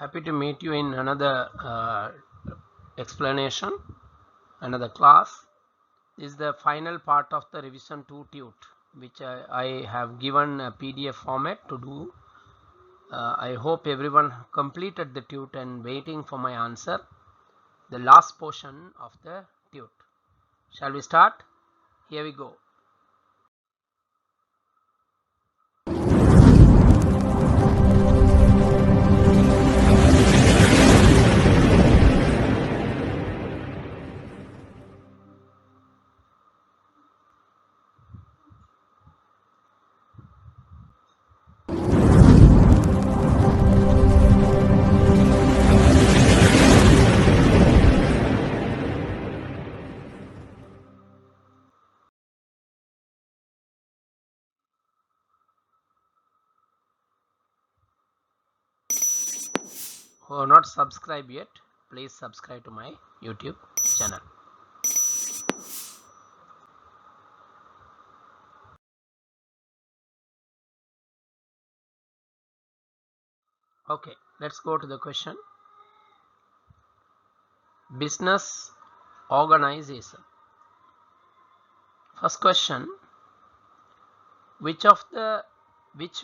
Happy to meet you in another explanation, another class. This is the final part of the revision 2 tute, which I have given a PDF format to do. I hope everyone completed the tute and waiting for my answer, the last portion of the tute. Shall we start? Here we go. Who are not subscribed yet, please subscribe to my YouTube channel. Okay, let's go to the question. Business organization. First question, which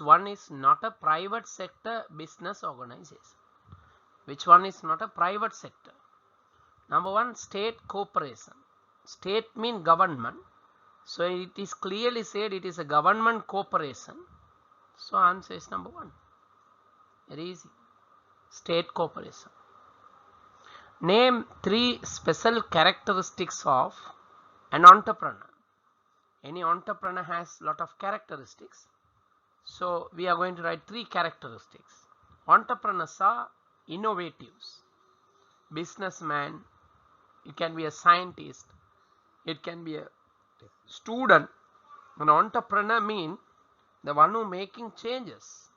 one is not a private sector business organization? Which one is not a private sector? Number one, state corporation. State means government, so it is clearly said it is a government corporation. So answer is number one. Very easy. State corporation. Name 3 special characteristics of an entrepreneur. Any entrepreneur has lot of characteristics. So we are going to write 3 characteristics. Entrepreneurs are innovatives. Businessman, it can be a scientist, it can be a student. An entrepreneur means the one who making changes.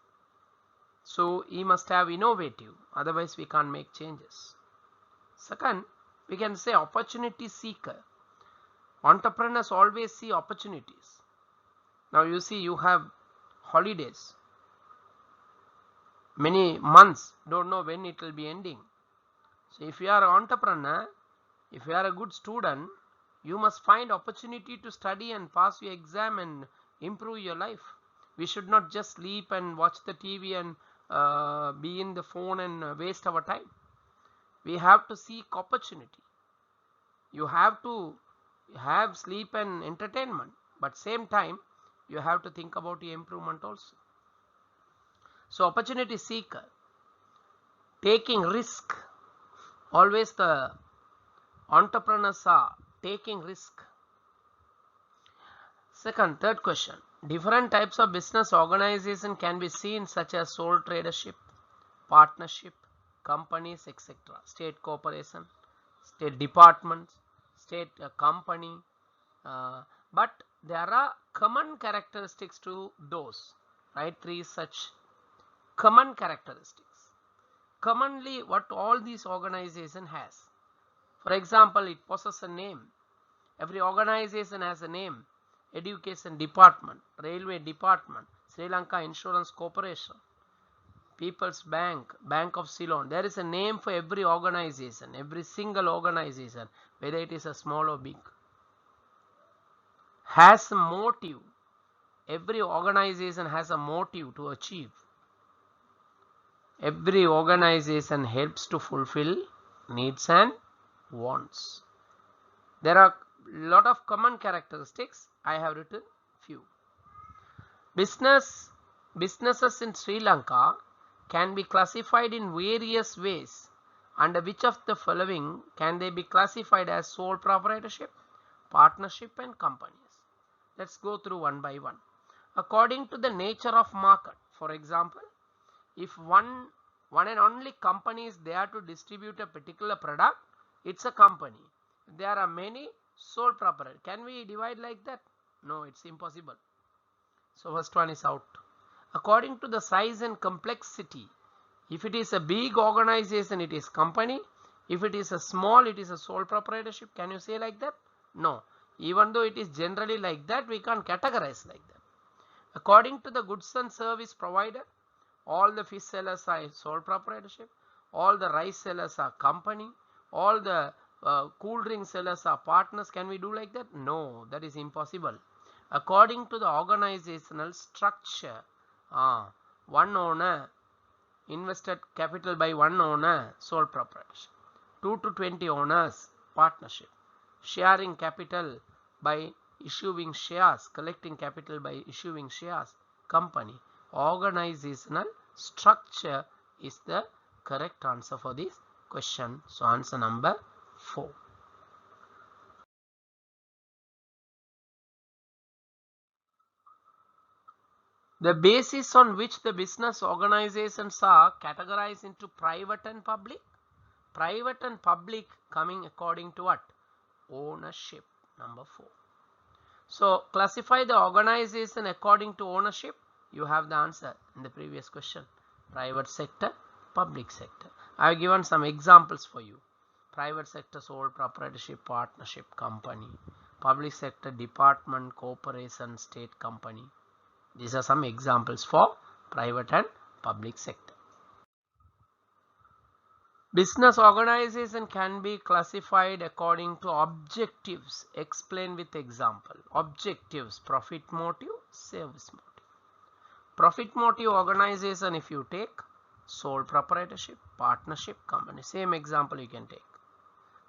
So he must have innovative, otherwise we can't make changes. Second, we can say opportunity seeker. Entrepreneurs always see opportunities. Now you see, you have holidays, many months, don't know when it will be ending. So if you are an entrepreneur, if you are a good student, you must find opportunity to study and pass your exam and improve your life. We should not just sleep and watch the TV and be in the phone and waste our time. We have to seek opportunity. You have to have sleep and entertainment, but same time you have to think about your improvement also. So opportunity seeker, taking risk. Always the entrepreneurs are taking risk. Third question. Different types of business organization can be seen, such as sole tradership, partnership, companies, etc. State corporation, state departments, state company. But there are common characteristics to those. Right? 3 such common characteristics. Commonly, what all these organization has. For example, it possesses a name. Every organization has a name. Education department, railway department, Sri Lanka Insurance Corporation, People's Bank, Bank of Ceylon. There is a name for every organization, every single organization, whether it is a small or big. Has a motive. Every organization has a motive to achieve. Every organization helps to fulfill needs and wants. There are lot of common characteristics. I have written few. Businesses in Sri Lanka can be classified in various ways. Under which of the following can they be classified as sole proprietorship, partnership and companies? Let's go through one by one. According to the nature of market, for example, if one and only company is there to distribute a particular product, it's a company. There are many, sole proprietor. Can we divide like that? No, it's impossible. So first one is out. According to the size and complexity, if it is a big organization, it is company. If it is a small, it is a sole proprietorship. Can you say like that? No. Even though it is generally like that, we can't categorize like that. According to the goods and service provider, all the fish sellers are sole proprietorship. all the rice sellers are company, all the cool drink sellers are partners. Can we do like that? No, that is impossible. According to the organizational structure, one owner, invested capital by one owner, sole proprietorship. 2 to 20 owners, partnership. Sharing capital by issuing shares, collecting capital by issuing shares, company. Organizational structure is the correct answer for this question. So answer number 4. The basis on which the business organizations are categorized into private and public. Private and public coming according to what? Ownership. Number 4. So classify the organization according to ownership. You have the answer in the previous question. Private sector, public sector. I have given some examples for you. Private sector sole proprietorship, partnership, company. Public sector department, corporation, state company. These are some examples for private and public sector. Business organization can be classified according to objectives. Explain with example. Objectives: profit motive, service motive. Profit motive organization, if you take sole proprietorship, partnership, company, same example you can take.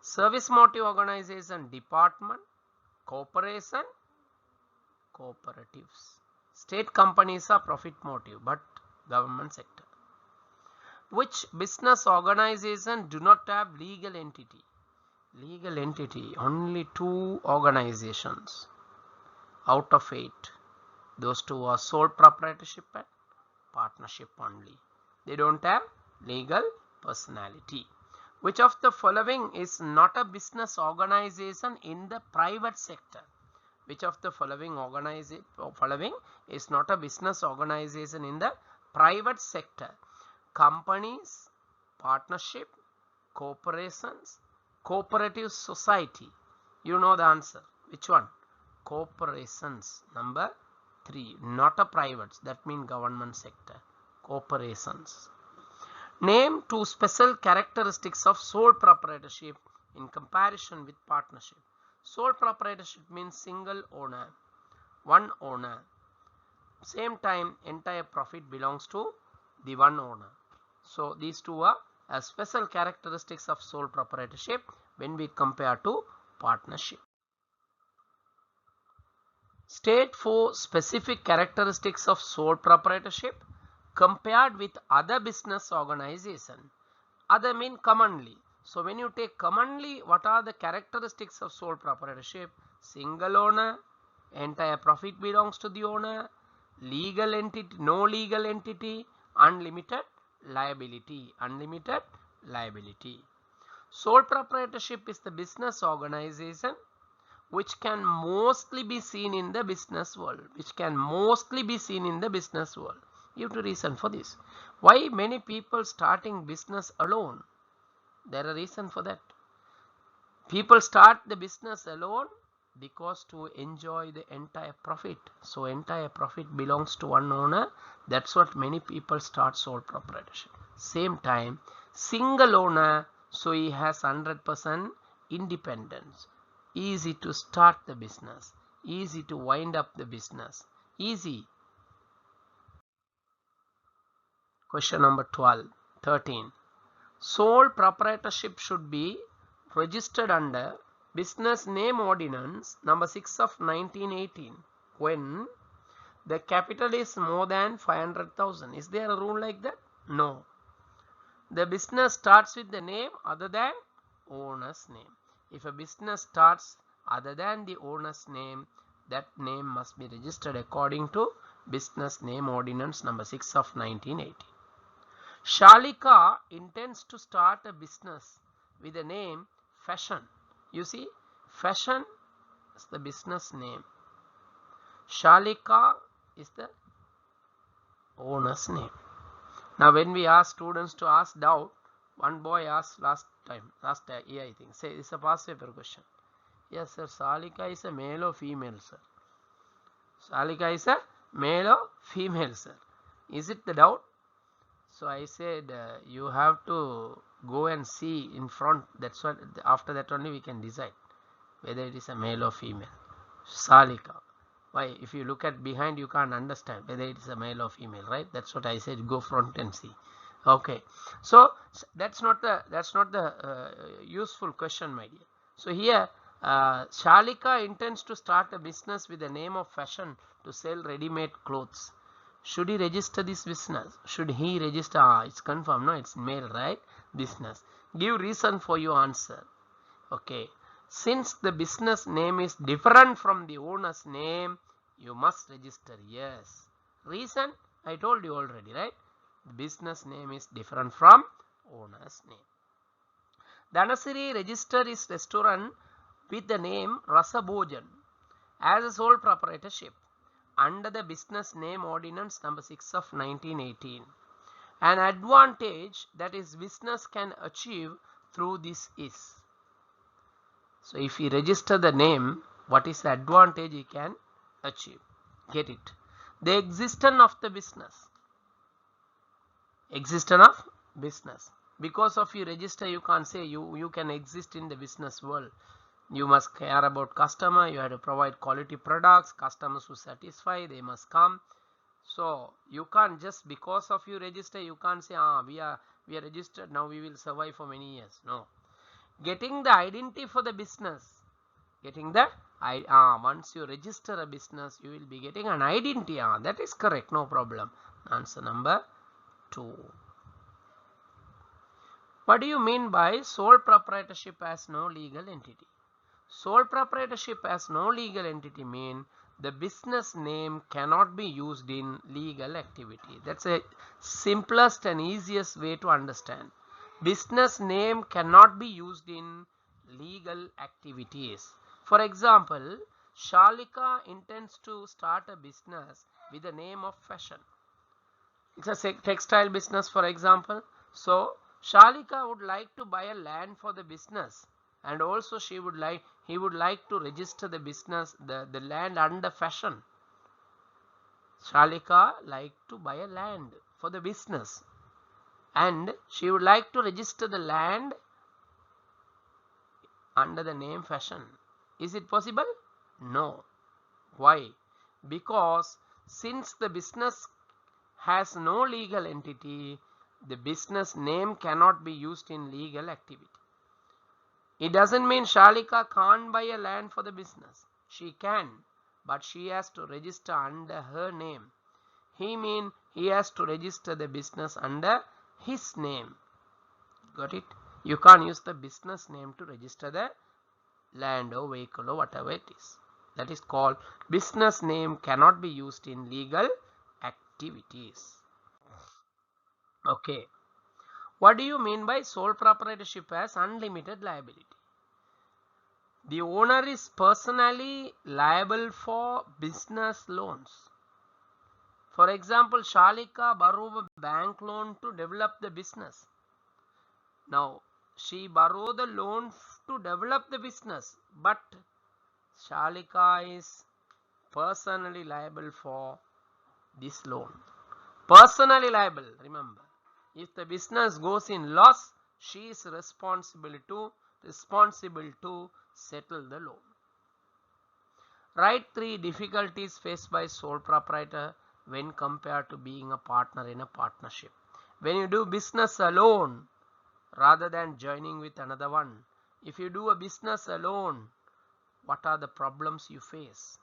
Service motive organization, department, corporation, cooperatives. State companies are profit motive, but government sector. Which business organization do not have legal entity? Legal entity, only 2 organizations out of 8. Those 2 are sole proprietorship and partnership only. They don't have legal personality. Which of the following is not a business organization in the private sector? Which of the following is not a business organization in the private sector? Companies, partnership, corporations, cooperative society. You know the answer. Which one? Corporations. Number 3. Not a private. That means government sector. Corporations. Name 2 special characteristics of sole proprietorship in comparison with partnership. Sole proprietorship means single owner, one owner. Same time, entire profit belongs to the one owner. So these 2 are special characteristics of sole proprietorship when we compare to partnership. State 4 specific characteristics of sole proprietorship compared with other business organization. Other mean commonly. So when you take commonly, what are the characteristics of sole proprietorship? Single owner, entire profit belongs to the owner, legal entity, no legal entity, unlimited liability. Unlimited liability. Sole proprietorship is the business organization which can mostly be seen in the business world. Which can mostly be seen in the business world. You have to reason for this. Why many people starting business alone? There are reason for that. People start the business alone because to enjoy the entire profit. So entire profit belongs to one owner. That's what many people start sole proprietorship. Same time, single owner, so he has 100% independence. Easy to start the business, easy to wind up the business, easy. Question number 13. Sole proprietorship should be registered under Business Name Ordinance number 6 of 1918 when the capital is more than 500,000. Is there a rule like that? No. The business starts with the name other than owner's name. If a business starts other than the owner's name, that name must be registered according to Business Name Ordinance number 6 of 1980. Shalika intends to start a business with the name Fashion. You see, Fashion is the business name. Shalika is the owner's name. Now when we ask students to ask doubt, one boy asked last year I think, say it's a past paper question. Yes sir, Shalika is a male or female sir? Shalika is a male or female sir? Is it the doubt? So I said you have to go and see in front. That's what, after that only we can decide whether it is a male or female. Shalika. Why? If you look at behind, you can't understand whether it is a male or female, right? That's what I said. Go front and see. Okay. So that's not the useful question, my dear. So here, Shalika intends to start a business with the name of fashion to sell ready-made clothes. Should he register this business? Should he register? It's confirmed. No, it's male, right? Business. Give reason for your answer. Okay. Since the business name is different from the owner's name, you must register. Yes. Reason? I told you already, right? The business name is different from owner's name. Dhanasiri registered his restaurant with the name Rasabhojan as a sole proprietorship under the business name ordinance number 6 of 1918. An advantage that his business can achieve through this is. So if he register the name, what is the advantage he can achieve? Get it? The existence of the business. Existence of business. Because of you register, you can't say you can exist in the business world. You must care about customer. You have to provide quality products. Customers who satisfy, they must come. So you can't just because of you register, you can't say we are registered, now we will survive for many years. No. Getting the identity for the business. Getting the once you register a business, you will be getting an identity. That is correct, no problem. Answer number 2. What do you mean by sole proprietorship as no legal entity? Sole proprietorship as no legal entity mean the business name cannot be used in legal activity. That's a simplest and easiest way to understand. Business name cannot be used in legal activities. For example, Shalika intends to start a business with the name of fashion. It's a textile business, for example. So Shalika would like to buy a land for the business, and also he would like to register the business, the land under fashion. Shalika like to buy a land for the business, and she would like to register the land under the name fashion. Is it possible? No. Why? Because since the business has no legal entity, the business name cannot be used in legal activity. It doesn't mean Shalika can't buy a land for the business. She can, but she has to register under her name. He has to register the business under his name. Got it? You can't use the business name to register the land or vehicle or whatever it is. That is called business name cannot be used in legal activities. Okay. What do you mean by sole proprietorship as unlimited liability? The owner is personally liable for business loans. For example, Shalika borrowed a bank loan to develop the business. Now, she borrowed the loan to develop the business, but Shalika is personally liable for this loan. Personally liable, remember. If the business goes in loss, she is responsible to settle the loan. Write 3 difficulties faced by sole proprietor when compared to being a partner in a partnership. When you do business alone rather than joining with another one, if you do a business alone, what are the problems you face?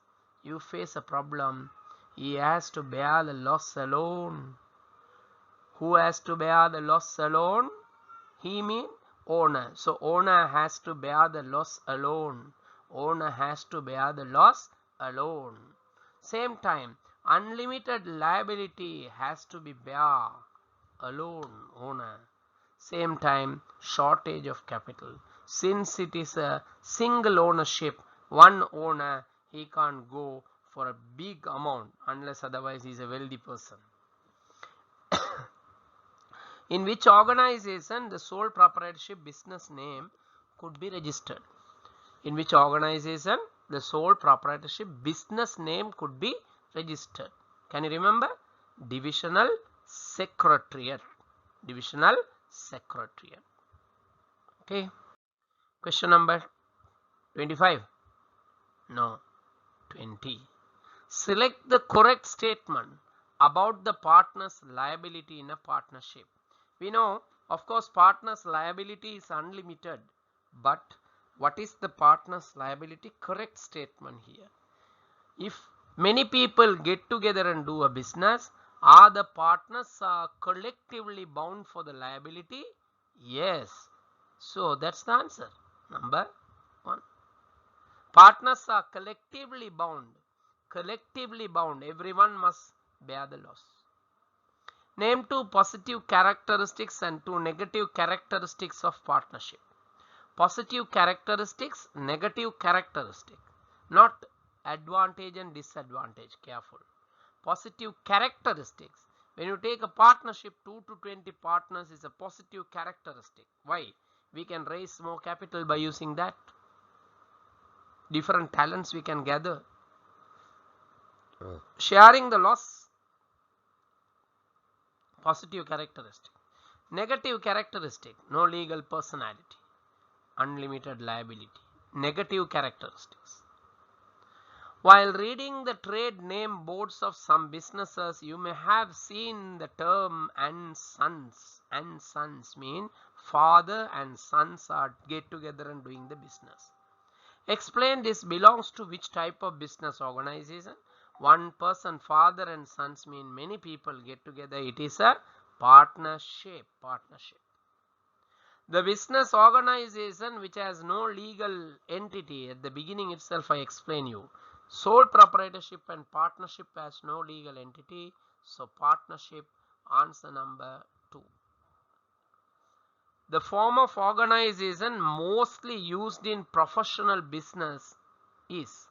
You face a problem. He has to bear the loss alone. Who has to bear the loss alone? He means owner. So owner has to bear the loss alone. Owner has to bear the loss alone. Same time, unlimited liability has to be bear alone, owner. Same time, shortage of capital. Since it is a single ownership, one owner, he can't go for a big amount unless otherwise he is a wealthy person. In which organization the sole proprietorship business name could be registered? In which organization the sole proprietorship business name could be registered? Can you remember? Divisional Secretariat. divisional secretariat. Okay. Question number 25. No, 20. Select the correct statement about the partner's liability in a partnership. We know, of course, partner's liability is unlimited, but what is the partner's liability? Correct statement here. If many people get together and do a business, are the partners collectively bound for the liability? Yes. So that's the answer. Number 1. Partners are collectively bound. Collectively bound. Everyone must bear the loss. Name 2 positive characteristics and 2 negative characteristics of partnership. Positive characteristics, negative characteristic. Not advantage and disadvantage. Careful. Positive characteristics. When you take a partnership, 2 to 20 partners is a positive characteristic. Why? We can raise more capital by using that. Different talents we can gather. Sharing the loss. Positive characteristic. Negative characteristic. No legal personality. Unlimited liability. Negative characteristics. While reading the trade name boards of some businesses, you may have seen the term and sons. And sons mean father and sons are get together and doing the business. Explain this belongs to which type of business organization. One person, father and sons mean many people get together. It is a partnership. The business organization which has no legal entity, at the beginning itself I explain you. Sole proprietorship and partnership has no legal entity. So partnership, answer number 2. The form of organization mostly used in professional business is.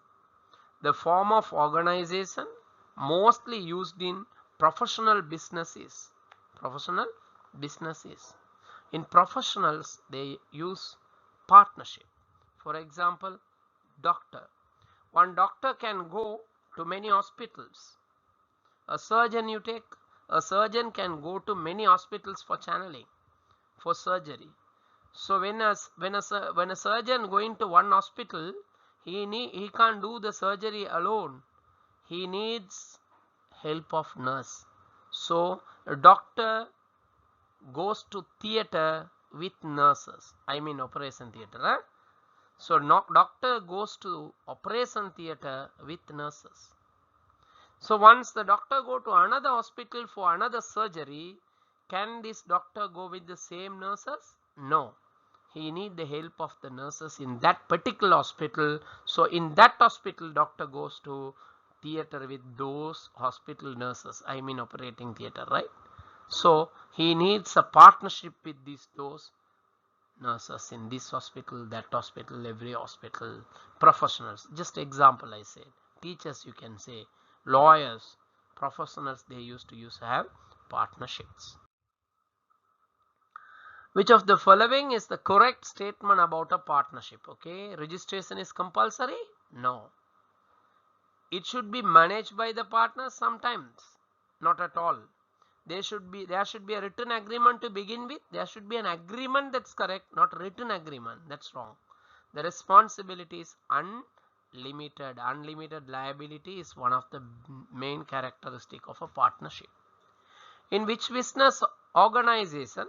The form of organization mostly used in professional business is. In professionals, they use partnership. For example, doctor. One doctor can go to many hospitals. A surgeon you take, a surgeon can go to many hospitals for channeling, for surgery. So when a surgeon going to one hospital, he can't do the surgery alone. He needs help of nurse. So a doctor goes to theater with nurses. I mean operation theater. Huh? So doctor goes to operation theater with nurses. So once the doctor go to another hospital for another surgery, can this doctor go with the same nurses? No. He need the help of the nurses in that particular hospital. So in that hospital, doctor goes to theater with those hospital nurses. I mean operating theater, right? So he needs a partnership with those nurses in this hospital, that hospital, every hospital, professionals. Just example I said. Teachers you can say, lawyers, professionals, they used to have partnerships. Which of the following is the correct statement about a partnership? Okay, registration is compulsory? No. It should be managed by the partners sometimes, not at all. There should be a written agreement to begin with. There should be an agreement, that's correct, not written agreement, that's wrong. The responsibility is unlimited. Unlimited liability is one of the main characteristic of a partnership. In which business organization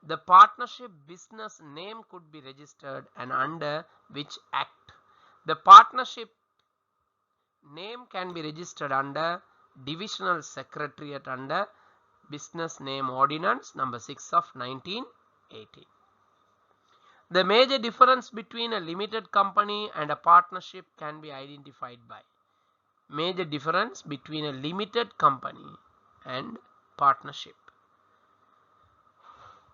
the partnership business name could be registered and under which act? The partnership name can be registered under divisional secretariat under business name ordinance number 6 of 1980. The major difference between a limited company and a partnership can be identified by. Major difference between a limited company and partnership.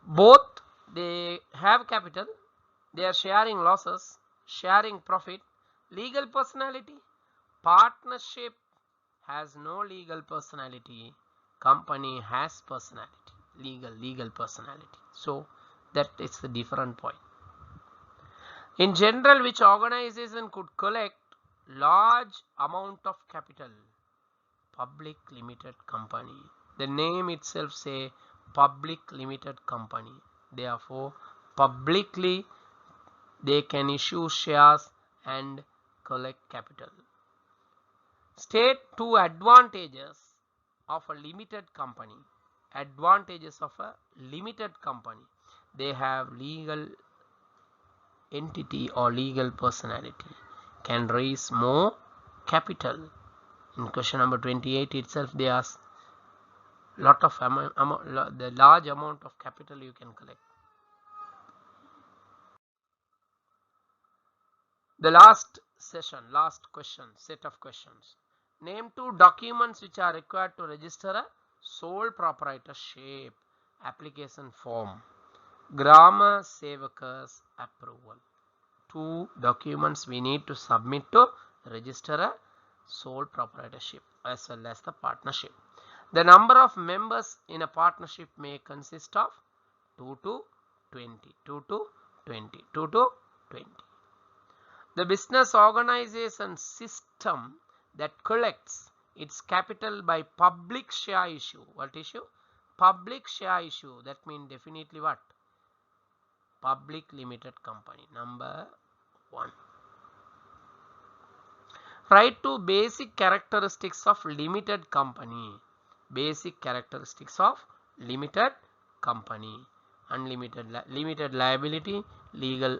Both they have capital, they are sharing losses, sharing profit. Legal personality, partnership has no legal personality, company has personality, legal personality. So that is the different point. In general, which organization could collect large amount of capital? Public limited company. The name itself say public limited company. Therefore, publicly they can issue shares and collect capital. State two advantages of a limited company. Advantages of a limited company. They have legal entity or legal personality, can raise more capital. In question number 28 itself, they ask lot of the large amount of capital you can collect. The last session, last question, set of questions. Name two documents which are required to register a sole proprietorship. Application form, Grama Sevakas approval. Two documents we need to submit to register a sole proprietorship as well as the partnership. The number of members in a partnership may consist of 2 to 20, 2 to 20, 2 to 20. The business organization system that collects its capital by public share issue. What issue? Public share issue. That means definitely what? Public limited company. Number 1. Write two basic characteristics of limited company. Basic characteristics of limited company. Unlimited, limited liability,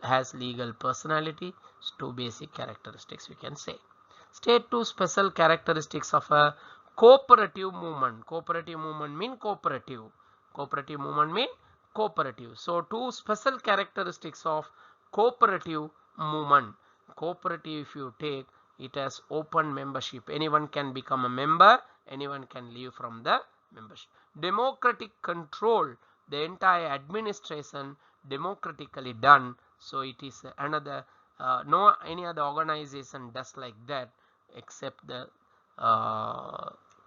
has legal personality. Two basic characteristics we can say. State two special characteristics of a cooperative movement. Cooperative movement mean cooperative. Cooperative movement mean cooperative. So two special characteristics of cooperative movement. Cooperative, if you take, it has open membership. Anyone can become a member, anyone can leave from the membership. Democratic control, the entire administration democratically done. So it is another, no any other organization does like that except the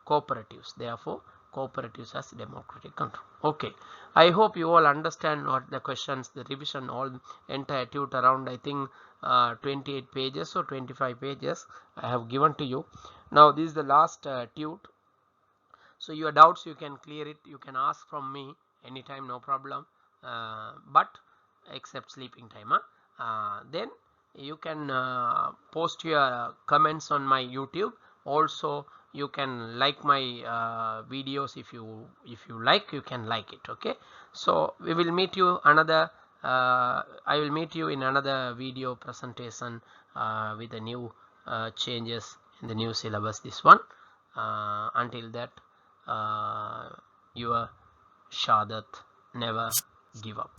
cooperatives. Therefore, cooperatives has democratic control. Okay, I hope you all understand what the questions, the revision, all entire tute around I think 28 pages or 25 pages I have given to you. Now this is the last tute. So your doubts you can clear it, you can ask from me anytime, no problem, but except sleeping time. Then you can post your comments on my YouTube. Also you can like my videos. If you like, you can like it. Okay, so we will meet you another I will meet you in another video presentation with the new changes in the new syllabus, this one. Until that, your Shahadat, never give up.